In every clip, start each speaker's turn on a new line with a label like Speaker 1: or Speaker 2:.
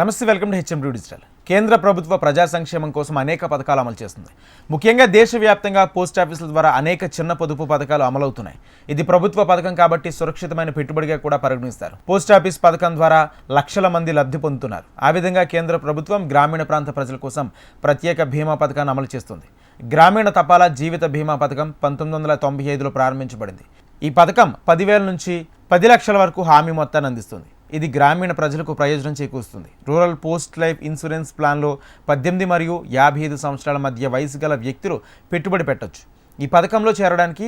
Speaker 1: నమస్తే, welcome to HMD digital. కేంద్ర ప్రభుత్వ ప్రజా సంక్షేమం కోసం అనేక పథకాలు అమలు చేస్తుంది. ముఖ్యంగా దేశవ్యాప్తంగా పోస్ట్ ఆఫీసుల ద్వారా అనేక చిన్న పొదుపు పథకాలు అమలవుతున్నాయి. ఇది ప్రభుత్వ పథకం కాబట్టి సురక్షితమైన పెట్టుబడిగా కూడా పరిగణిస్తారు. పోస్ట్ ఆఫీస్ పథకం ద్వారా లక్షల మంది లబ్ధి పొందుతున్నారు. ఆ విధంగా కేంద్ర ప్రభుత్వం గ్రామీణ ప్రాంత ప్రజల కోసం ప్రత్యేక బీమా పథకాన్ని అమలు చేస్తుంది. గ్రామీణ తపాలా జీవిత బీమా పథకం 1995లో ప్రారంభించబడింది. ఈ పథకం 10,000 నుంచి 10 లక్షల వరకు హామీ మొత్తాన్ని అందిస్తుంది. ఇది గ్రామీణ ప్రజలకు ప్రయోజనం చేకూరుస్తుంది. రూరల్ పోస్ట్ లైఫ్ ఇన్సూరెన్స్ ప్లాన్లో 18 మరియు 55 సంవత్సరాల మధ్య వయసు గల వ్యక్తులు పెట్టుబడి పెట్టొచ్చు. ఈ పథకంలో చేరడానికి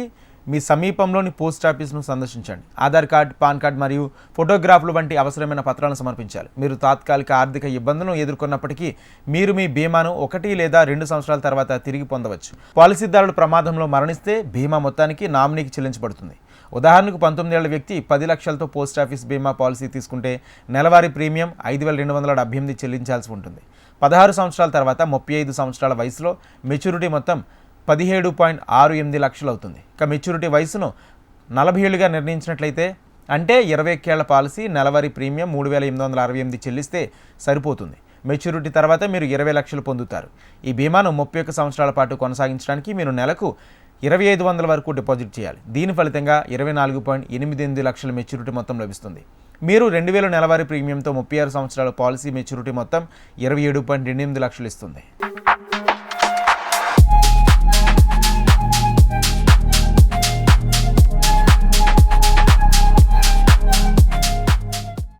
Speaker 1: మీ సమీపంలోని పోస్ట్ ఆఫీస్ను సందర్శించండి. ఆధార్ కార్డ్, పాన్ కార్డ్ మరియు ఫోటోగ్రాఫ్లు వంటి అవసరమైన పత్రాలను సమర్పించాలి. మీరు తాత్కాలిక ఆర్థిక ఇబ్బందులను ఎదుర్కొన్నప్పటికీ మీరు మీ బీమాను 1 లేదా 2 సంవత్సరాల తర్వాత తిరిగి పొందవచ్చు. పాలసీదారుడు ప్రమాదంలో మరణిస్తే బీమా మొత్తానికి నామినీకి చెల్లించబడుతుంది. ఉదాహరణకు 19 ఏళ్ల వ్యక్తి 10 లక్షలతో పోస్ట్ ఆఫీస్ బీమా పాలసీ తీసుకుంటే నెలవారీ ప్రీమియం 5,278 చెల్లించాల్సి ఉంటుంది. 16 సంవత్సరాల తర్వాత 35 సంవత్సరాల వయసులో మెచ్యూరిటీ మొత్తం 17.68 లక్షలు అవుతుంది. ఇక మెచ్యూరిటీ వయసును 40 ఏళ్లుగా నిర్ణయించినట్లయితే అంటే 21 ఏళ్ల పాలసీ నెలవారీ ప్రీమియం 3,868 చెల్లిస్తే సరిపోతుంది. మెచ్యూరిటీ తర్వాత మీరు 20 లక్షలు పొందుతారు. ఈ బీమాను 31 సంవత్సరాల పాటు కొనసాగించడానికి మీరు నెలకు 2,500 వరకు డిపాజిట్ చేయాలి. దీని ఫలితంగా 24.88 లక్షల మెచ్యూరిటీ మొత్తం లభిస్తుంది. మీరు 2,000 నెలవారీ ప్రీమియంతో 36 సంవత్సరాల పాలసీ మెచ్యూరిటీ మొత్తం 27.28 లక్షలు ఇస్తుంది.